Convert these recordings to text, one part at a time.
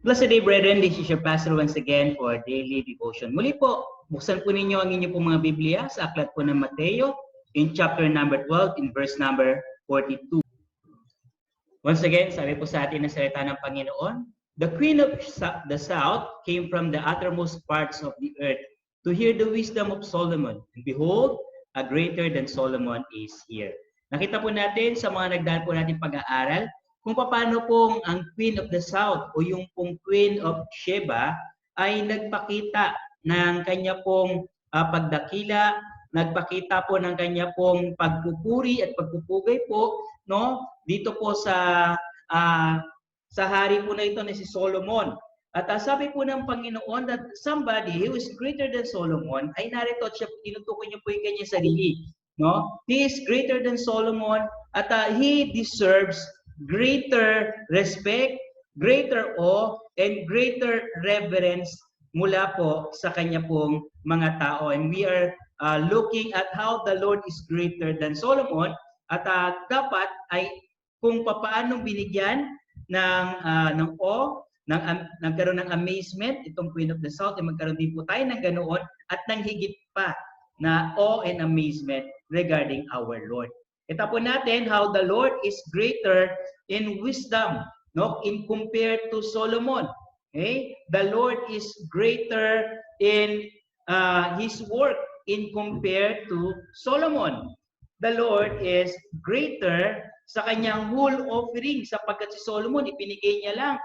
Blessed day, brethren. This is your pastor once again for daily devotion. Muli po, buksan po ninyo ang inyo pong mga Biblia sa aklat po ng Mateo in chapter number 12 in verse number 42. Once again, sabi po sa atin ng salita ng Panginoon, the queen of the south came from the uttermost parts of the earth to hear the wisdom of Solomon. And behold, a greater than Solomon is here. Nakita po natin sa mga nagdaan po natin pag-aaral kung paano pong ang Queen of the South o yung pong Queen of Sheba ay nagpakita ng kanya pong pagdakila, nagpakita po ng kanya pong pagpupuri at pagpupugay po, no? Dito po sa hari po na ito na si Solomon. At sabi po ng Panginoon that somebody who is greater than Solomon ay narito at siya, tinutukoy niya po yung kanyang sarili. No? He is greater than Solomon at he deserves greater respect, greater awe, and greater reverence mula po sa kanya pong mga tao. And we are looking at how the Lord is greater than Solomon at dapat ay kung paano binigyan ng awe, nagkaroon ng amazement itong Queen of the South, ay magkaroon din po tayo ng ganoon at ng higit pa na awe and amazement regarding our Lord. Kita po natin how the Lord is greater in wisdom, no? In compared to Solomon. Okay? The Lord is greater in his work in compared to Solomon. The Lord is greater sa kanyang whole offering sapagkat si Solomon ipinigay niya lang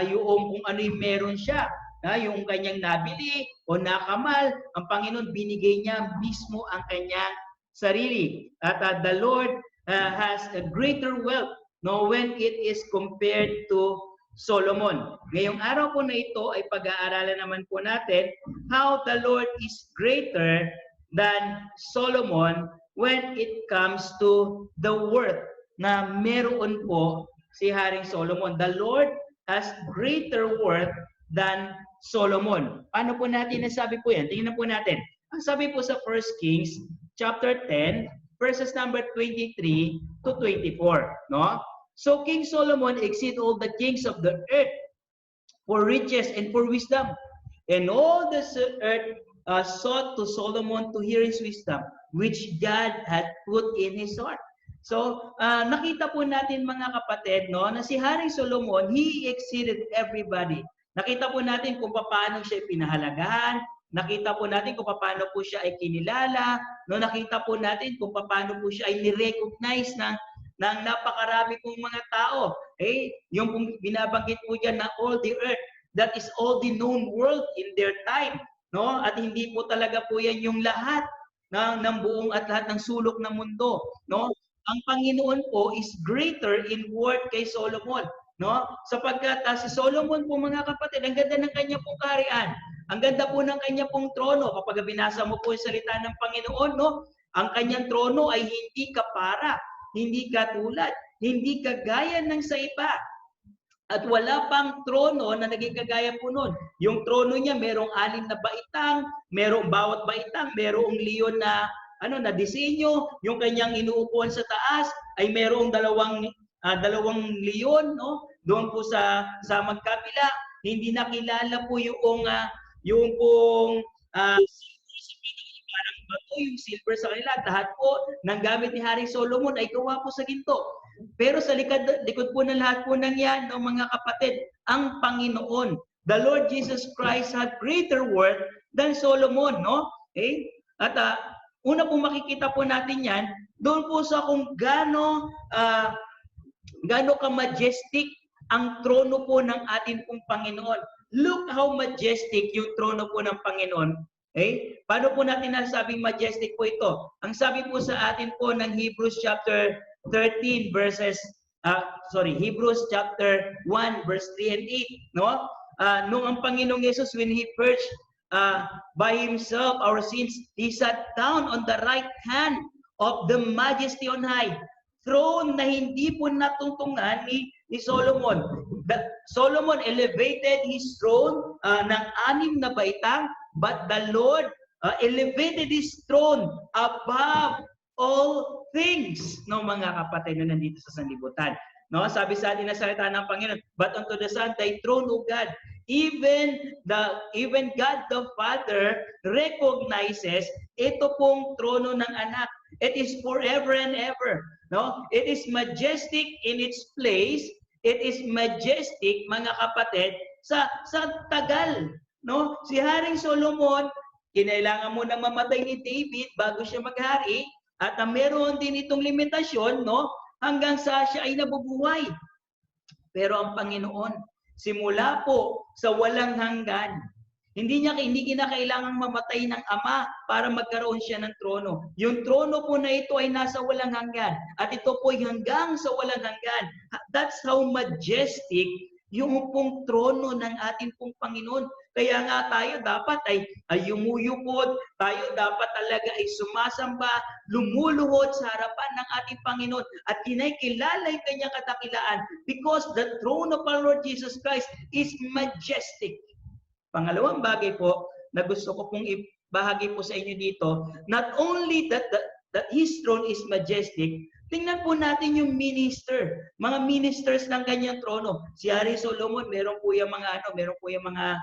yung kung ano yung meron siya. Yung kanyang nabili o nakamal, ang Panginoon binigay niya mismo ang kanyang sarili. At the Lord has a greater wealth, no, when it is compared to Solomon. Ngayong araw po na ito ay pag-aaralan naman po natin how the Lord is greater than Solomon when it comes to the worth na meron po si Haring Solomon. The Lord has greater worth than Solomon. Paano po natin nasabi po yan? Tingnan po natin. Ang sabi po sa 1 Kings chapter 10 verses number 23 to 24, no? So King Solomon exceeded all the kings of the earth for riches and for wisdom. And all the earth sought to Solomon to hear his wisdom, which God had put in his heart. So, nakita po natin mga kapatid, no, na si Haring Solomon, he exceeded everybody. Nakita po natin kung paano siya pinahalagahan, nakita po natin kung paano po siya ay kinilala, no, nakita po natin kung paano po siya ay ni-recognize ng napakarami pong mga tao. Okay? Yung pong binabanggit po diyan na all the earth, that is all the known world in their time, no? At hindi po talaga po yan yung lahat ng buong at lahat ng sulok ng mundo, no? Ang Panginoon po is greater in worth kay Solomon, no? Sapagkat si Solomon po mga kapatid, ang ganda ng kanya pong kaharian. Ang ganda po ng kanya pong trono. Kapag binasa mo po yung salita ng Panginoon, no? Ang kanyang trono ay hindi kapara, hindi katulad, hindi kagaya ng sa iba. At wala pang trono na naging kagaya po nun. Yung trono niya, merong 6 na baitang, merong bawat baitang, merong leon na na disenyo, yung kanyang inuupuan sa taas ay merong dalawang leon, no? Doon po sa magkabila, hindi nakilala po yung pong parang bato, yung silver sa kanila. Lahat po ng gamit ni Haring Solomon ay gawa po sa ginto. Pero sa likod po ng lahat po ng yan, no, mga kapatid, ang Panginoon, the Lord Jesus Christ had greater worth than Solomon, no? Okay? At una po makikita po natin yan, doon po sa kung gaano ka-majestic ang trono po ng ating pong Panginoon. Look how majestic yung trono po ng Panginoon. Okay? Paano po natin nasabing majestic po ito? Ang sabi po sa atin po ng Hebrews chapter 13 Hebrews chapter 1 verse 3 and 8, no? Nung ang Panginoong Yesus, when He purged by Himself our sins, He sat down on the right hand of the majesty on high. Throne na hindi po natungtungan ni Solomon. Solomon elevated his throne ng 6 na baitang, but the Lord elevated his throne above all things, no, mga kapatid na nandito sa sanlibutan. No, sabi sa atin na salita ng Panginoon, but unto the Son, thy throne, O God, even God the Father recognizes ito pong trono ng anak. It is forever and ever. No? It is majestic in its place. It is majestic, mga kapatid, sa tagal. No? Si Haring Solomon, kinailangan mo nang mamatay ni David bago siya maghari, at meron din itong limitasyon, no? Hanggang sa siya ay nabubuhay. Pero ang Panginoon, simula po sa walang hanggan, hindi kinakailangang mamatay ng ama para magkaroon siya ng trono. Yung trono po na ito ay nasa walang hanggan. At ito po ay hanggang sa walang hanggan. That's how majestic yung pong trono ng ating pong Panginoon. Kaya nga tayo dapat ay yumuyukod, tayo dapat talaga ay sumasamba, lumuluhod sa harapan ng ating Panginoon at kinikilala yung kanyang kadakilaan because the throne of our Lord Jesus Christ is majestic. Pangalawang bagay po na gusto ko pong ibahagi po sa inyo dito, not only that His throne is majestic, tingnan po natin yung mga ministers ng kanyang trono. Si Hari Solomon, meron po yung mga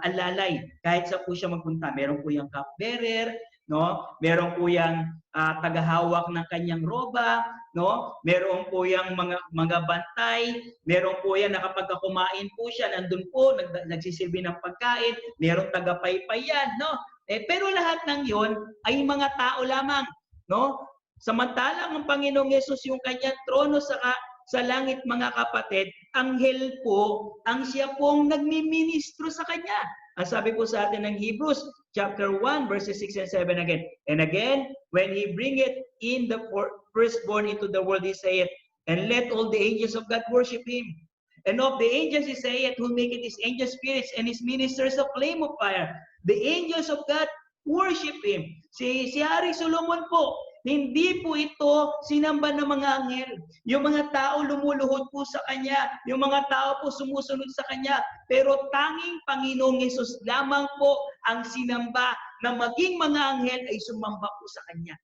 alalay. Kahit sa po siya magpunta, meron po yung cupbearer, no? Meron po yung tagahawak ng kanyang roba, no? Meron po yung mga bantay, meron po yan na kapag kumain po siya, nandun po, nagsisilbi ng pagkain, meron tagapaypayan, no? Pero lahat ng yon ay mga tao lamang, no? Samantalang ang Panginoong Yesus yung kanyang trono sa langit, mga kapatid, anghel po ang siya pong nagmiministro sa kanya. Ang sabi po sa atin ng Hebrews chapter 1 verses 6 and 7 again. And again, when he bringeth in the firstborn into the world, he saith, and let all the angels of God worship him. And of the angels he saith, who maketh his angel spirits and his ministers a flame of fire. The angels of God worship him. Si Hari Solomon po, hindi po ito sinamba ng mga anghel. Yung mga tao lumuluhod po sa kanya. Yung mga tao po sumusunod sa kanya. Pero tanging Panginoong Yesus lamang po ang sinamba na maging mga anghel ay sumamba po sa kanya.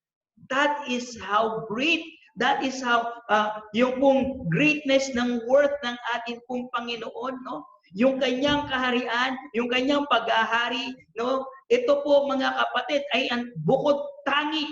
That is how great, that is how yung pong greatness ng worth ng ating pong Panginoon, no? Yung kanyang kaharian, yung kanyang paghahari, no? Ito po, mga kapatid, ay ang bukod tangi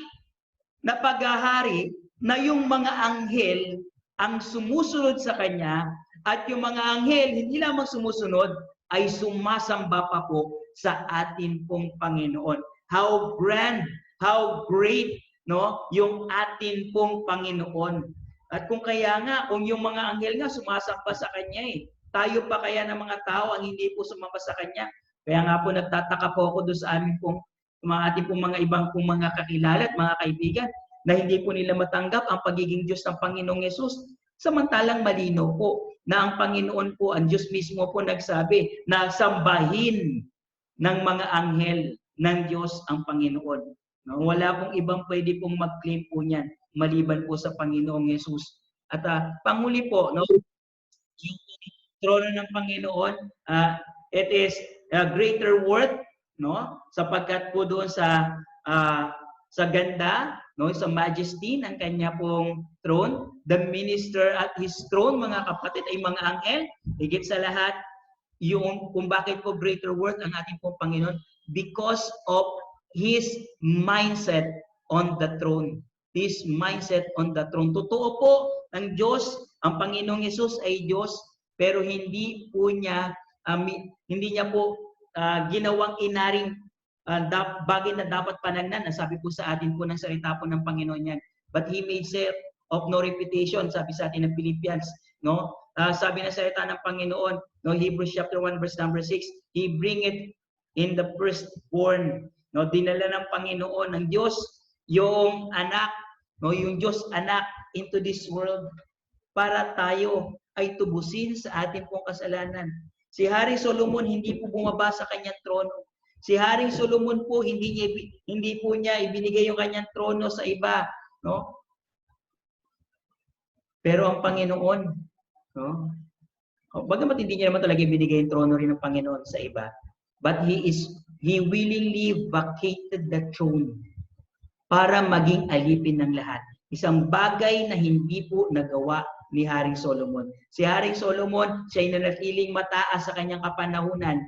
na paghahari na yung mga anghel ang sumusunod sa kanya at yung mga anghel hindi lamang sumusunod ay sumasamba pa po sa atin pong Panginoon. How grand, how great, no, yung atin pong Panginoon. At kung kaya nga, kung yung mga anghel nga sumasamba sa kanya tayo pa kaya ng mga tao ang hindi po sumamba sa kanya. Kaya nga po nagtataka po ako doon sa amin pong ating pong mga ibang pong mga kakilala at mga kaibigan na hindi po nila matanggap ang pagiging Diyos ng Panginoong Yesus. Samantalang malino po na ang Panginoon po, ang Diyos mismo po nagsabi na sambahin ng mga anghel ng Diyos ang Panginoon. No? Wala pong ibang pwede pong mag-claim po niyan maliban po sa Panginoong Yesus. At panghuli po, no, yung trono ng Panginoon, it is a greater worth, no? Sapagkat po doon sa ganda, no, sa majesty ng kanya pong throne, the minister at his throne, mga kapatid, ay mga anghel. Higit sa lahat, yung kung bakit po greater worth ang ating pong Panginoon, because of his mindset on the throne. His mindset on the throne. Totoo po, ang Diyos, ang Panginoong Yesus ay Diyos, pero hindi niya po ginawang inaring bagay na dapat panagnan. Sabi po sa atin po ng salita po ng Panginoon yan. But he made self of no reputation, sabi sa atin ng Philippians, no? Sabi na salita ng Panginoon, no, Hebrews chapter 1 verse number 6, he bringeth in the firstborn, no, dinala ng Panginoon ng Diyos yung anak, no, yung Diyos anak into this world para tayo ay tubusin sa ating pong kasalanan. Si Hari Solomon hindi po bumaba sa kanyang trono. Si Haring Solomon po hindi po niya ibinigay yung kanyang trono sa iba, no? Pero ang Panginoon, no? Bagamat hindi niya naman talaga ibinigay yung trono rin ng Panginoon sa iba, but he willingly vacated the throne para maging alipin ng lahat. Isang bagay na hindi po nagawa ni Haring Solomon. Si Haring Solomon, siya ay nanatiling mataas sa kanyang kapanahunan.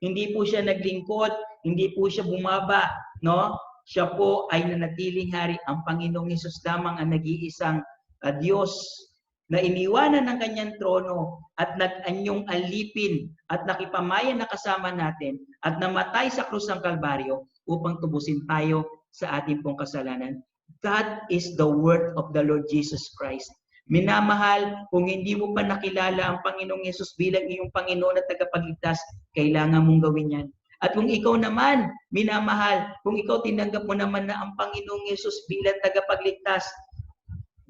Hindi po siya naglingkod, hindi po siya bumaba, no? Siya po ay nanatiling hari. Ang Panginoong Hesus lamang ang nag-iisang Diyos na iniwanan ng kanyang trono at nag-anyong alipin at nakipamayan na kasama natin at namatay sa krus ng Kalbaryo upang tubusin tayo sa ating pong kasalanan. That is the work of the Lord Jesus Christ. Minamahal, kung hindi mo pa nakilala ang Panginoong Hesus bilang iyong Panginoon at tagapagligtas, kailangan mong gawin yan. At kung ikaw naman, minamahal, kung ikaw tinanggap mo naman na ang Panginoong Hesus bilang tagapagligtas,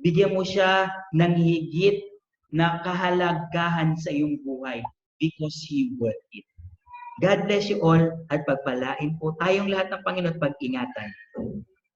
bigyan mo siya ng higit na kahalagahan sa iyong buhay because He worth it. God bless you all at pagpalain po tayong lahat ng Panginoon at pag-ingatan.